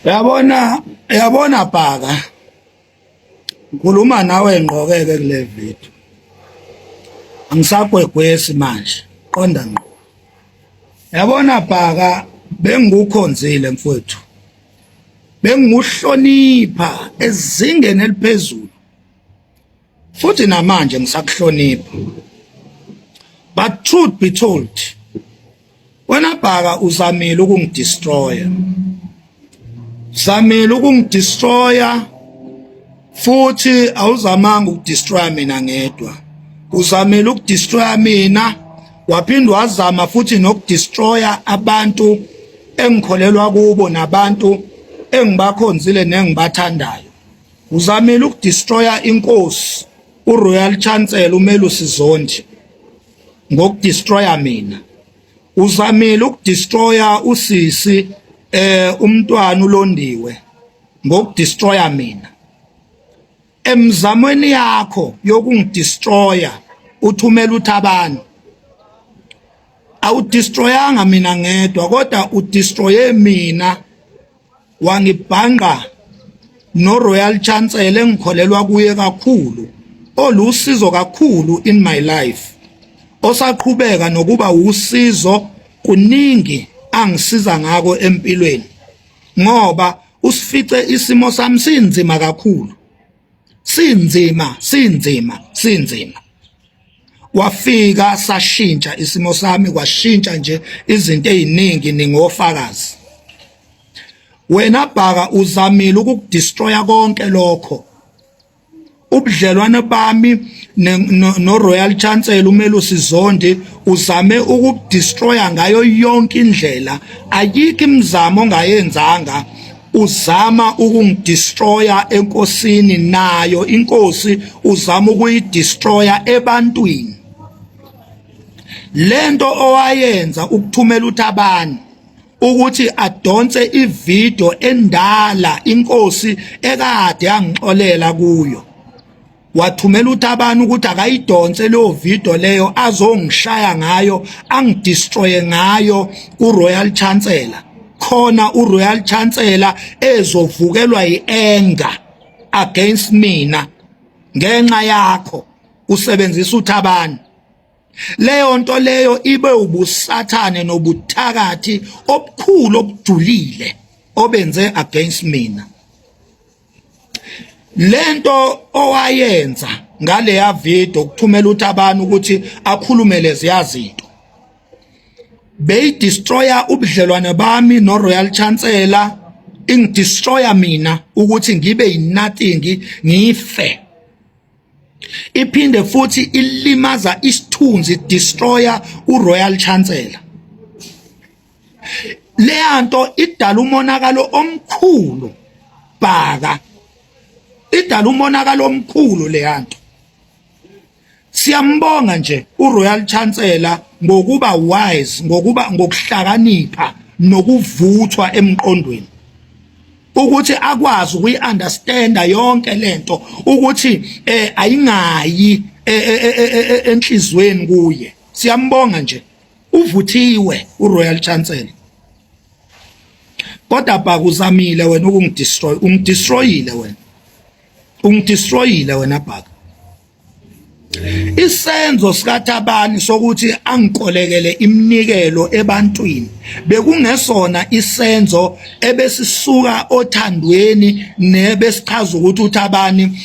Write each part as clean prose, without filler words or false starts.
Yabona Bhaka, ngikhuluma nawe ngqokeke kule video. Angisagwegwesi manje, qonda ngqo. Yabona Bhaka, bengikukhonzile mfowethu. Benguhlonipha ezingeni eliphezulu. Futhi namanje ngisakuhlonipha. But truth be told, wena Bhaka uzamile ukungidestroya. Zamile ukungidestroya futhi awuzamanga ukudestroya mina ngedwa. Uzamile ukudestroya mina, waphinde wazama futhi nokudestroya abantu engikholelwa kubo nabantu engibakhonzile nengibathandayo. Uzamile ukudestroya inkosi uRoyal Chancellor uMelusi Zondi ngokudestroya mina. Uzamile ukudestroya usisi umntwana uLondiwe ngokudestroya mina. Emzamweni yakho yokungidestroya uthumela uThabani, awudestroyanga mina ngedwa kodwa udestroye mina, wangibhanga noRoyal Chancellor engikholelwa kuye kakhulu, olusizo kakhulu in my life, osaqhubeka nokuba usizo kuningi angisiza ngako empilweni, ngoba usifice isimo sami sinzima kakhulu, sinzima. Wafika sashintsha isimo sami, kwashintsha nje izinto eziningi ningofakazi. Wena Bhaka uzamile ukukudestroya konke lokho. Ubudlelwane bami noRoyal Chancellor uMelusi Zondi uzame ukudestroya ngayo yonke indlela. Ayikho imizamo ongayenzanga. Uzama ukungidestroya enkosini, nayo inkosi uzama ukuyidestroya ebantwini. Lento owayenza ukuthumela uThabani ukuthi adonse ivideo endala inkosi ekade yangixolela kuyo. Wathumela uThabani ukuthi akayidonse leyo video leyo azongishaya ngayo, angidestroye ngayo uRoyal Chancellor. Khona uRoyal Chancellor ezovukelwa yianger against mina ngenxa yakho usebenzisa uThabani. Leyo nto leyo ibe ubusathane nobuthakathi obukhulu obujulile obenze against mina. Lento owayenza ngale ya video ukuthumela uThabani ukuthi akhulume lezi yazinto, beyidestroya ubudlelwane bami noRoyal Chancellor, ingidestroya mina ukuthi ngibe yinothing, ngife. Iphinde futhi ilimaza isithunzi, destroya uRoyal Chancellor. Leyanto idala umonakalo omkhulu Bhaka, idala umonakalo omkhulu leyanto. Siyambonga nje uRoyal Chancellor ngokuba wise, ngokuhlakanipha nokuvuthwa emqondweni, ukuthi akwazi ukuyiunderstanda yonke lento, ukuthi ayingayi enhlizweni kuye. Siyambonga nje, uvuthiwe uRoyal Chancellor. Kodwa Bhaka uzamile wena ukungidestroy, ungidestroyile wena Bhaka. Isenzo sikaThabani sokuthi angikolekele iminikelo ebantwini bekungesona isenzo ebesisuka othandweni nebesichaza ukuthi uThabani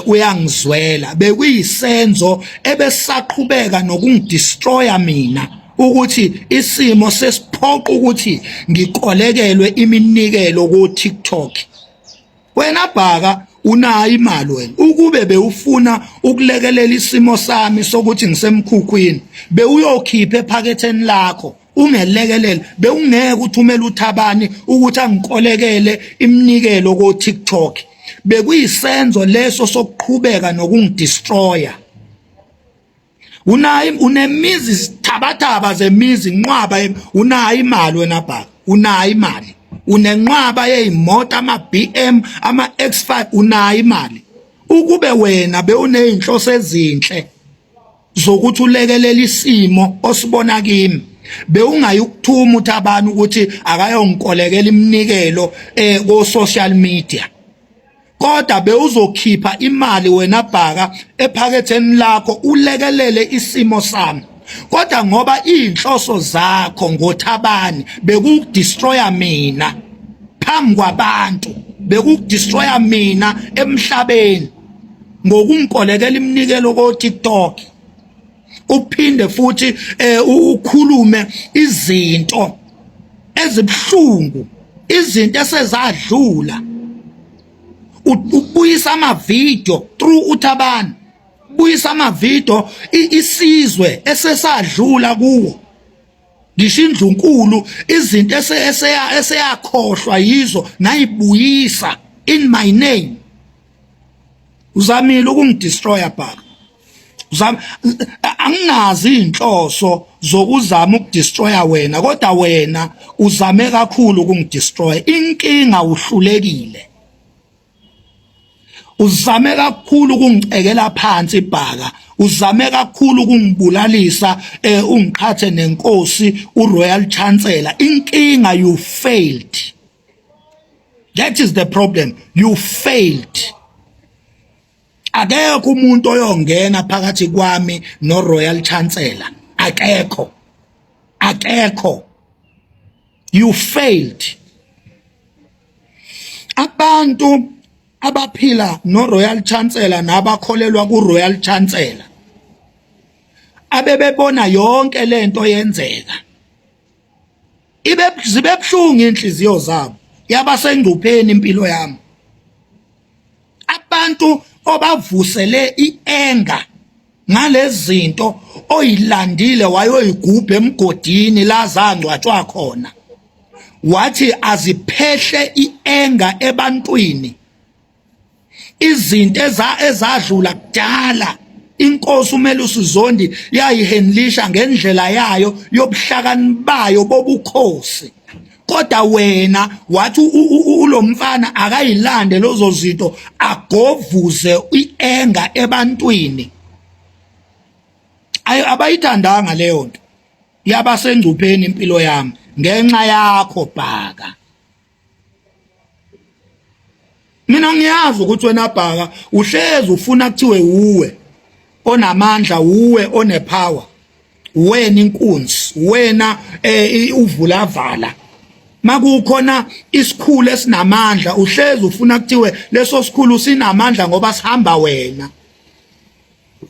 uyangizwela. Bekuyisenzo ebesaqhubeka nokungidestroya mina, ukuthi isimo sesiphoqa ukuthi ngikolekelwe iminikelo ku TikTok. Wena Bhaka unayo imali wena, ukube bewufuna ukulekelela isimo sami sokuthi ngisemkhukhwini, bewuyokhipha ephaketheni lakho ungelekelele, bewungeke uthumele uThabani ukuthi angikolekele iminikelo ku TikTok. Bekuyisenzo leso sokuqhubeka nokungidestroya. Unemizi sithabathaba zemizi nqwaba, unayo imali wena Bhaka, unayo imali. Unenqwaba yezimoto, ama-BM, ama-X5, unayo imali. Ukube wena bewuneyinhloso ezinhle zokuthi ulekelele isimo osibona kimi, bewungayikuthuma uThabani ukuthi akayongikolekela iminikelo ko social media, kodwa bewuzokhipha imali wena Bhaka ephaketheni lakho ulekelele isimo sami. Kodwa ngoba inhloso zakho ngoThabani bekudestroya mina phambi kwabantu, bekudestroya mina emhlabeni ngokungikolekela iminikelo ko TikTok, uphinde futhi ukhulume izinto ezibhlungu, izinto esezadlula, ubuyisa ama video through uThabani, buyisa ama video isizwe esesadlula kuwo, ngisho indlunkulu izinto eseyakhohlwa yizo nayibuyisa in my name. Uzamile ukungidestroya Bhaka. Anginazi inhloso zokuzama ukudestroya wena, kodwa wena uzame kakhulu ukungidestroya. Inkinga uhlulekile, uzame kakhulu ukungicekela phansi Bhaka, uzame kakhulu ukungibulalisa ungiqhathe nenkosi uRoyal Chancellor. Inkinga, you failed. That is the problem, you failed. Akekho umuntu oyongena phakathi kwami noRoyal Chancellor, akekho, akekho. You failed. Abantu abaphila noRoyal Chancellor nabakholelwa kuRoyal Chancellor abebebona yonke lento yenzeka, zibebhlungu inhliziyo zabo, yabasengcupheni impilo yami. Abantu obavusele ienga ngalezinto oyilandile wayoyigubha emgodini la zangcwatshwa khona, wathi aziphehle ienga ebantwini, izinto ezadlula kudala. Inkosi uMelusi Zondi yayihandlisha ngendlela yayo yobuhlakani bayo bobukhosi, kodwa wena wathi ulo mfana akayilande lozo zinto agovuze ienga ebantwini. Abayithandanga leyo nto, yabasengcupheni impilo yami ngenxa yakho Bhaka. Mina ngiyazi ukuthi wena Bhaka uhlezi ufuna kuthiwe uwe onamandla, uwe onepower, wena inkunzi, wena uvulavala. Makukhona isikhulu esinamandla uhlezi ufuna kuthiwe leso sikhulu sinamandla ngoba sihamba wena.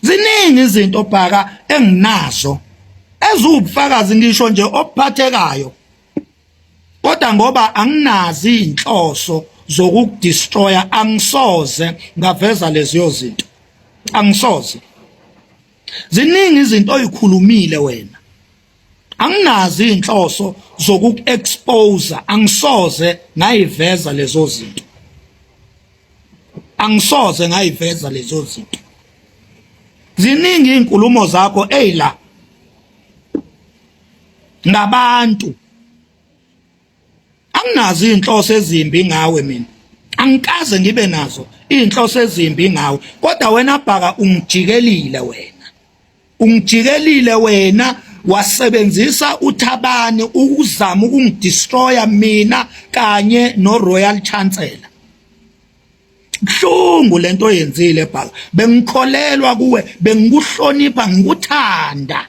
Ziningi izinto Bhaka enginazo ezubufakazi ngisho nje obuphathekayo, kodwa ngoba anginazi inhloso zokukudestroya angisoze ngaveza lezo zinto, angisoze. Ziningi izinto oyikhulumile wena, anginazi inhloso zokuexpose, angisoze ngayiveza lezo zinto, angisoze ngayiveza lezo zinto. Ziningi inkulumo zakho eyila ngabantu, anginazi inhloso ezimbi ngawe mina, angikaze ngibe nazo inhloso ezimbi ngawe, kodwa wena Bhaka ungijikelile wena, ungijikelile wena, wasebenzisa uThabani ukuzama ukungidestroya mina kanye noRoyal Chancellor. Kuhlungu lento oyenzile Bhaka, bengikholelwa kuwe, bengikuhlonipha, ngikuthanda.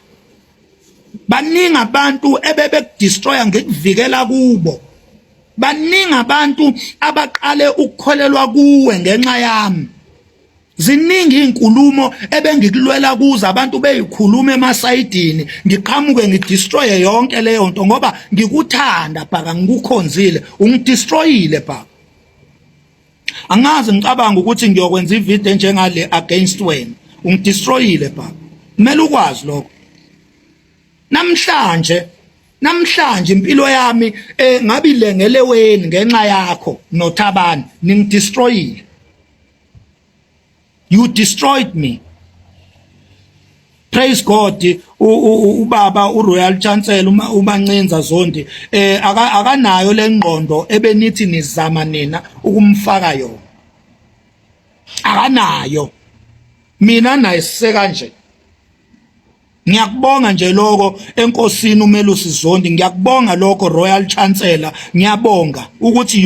Baningi abantu ebebekudestroya ngikuvikela kubo, baningi abantu abaqale ukukholelwa kuwe ngenxa yami. Ziningi inkulumo ebengikulwela kuzo, abantu beyikhuluma emasayidini, ngiqhamuke ngidestroye yonke leyo nto ngoba ngikuthanda Bhaka, ngikukhonzile, ungidestroyile Bhaka. Angazi ngicabanga ukuthi ngiyokwenza ivideo njengale against wena, ungidestroyile Bhaka, kumele ukwazi lokho. Namhlanje impilo yami ngabilengele wena ngenxa yakho noThabani, ningidestroyile. You destroyed me. Praise God. Ubaba uRoyal Chancellor uMancinza Zondi akanayo lengqondo ebenithi nizama nina ukumfaka yona, akanayo. Mina nayiseka nje, Ngiyakubonga nje lokho enkosini uMelusi Zondi, ngiyakubonga lokho Royal Chancellor, ngiyabonga ukuthi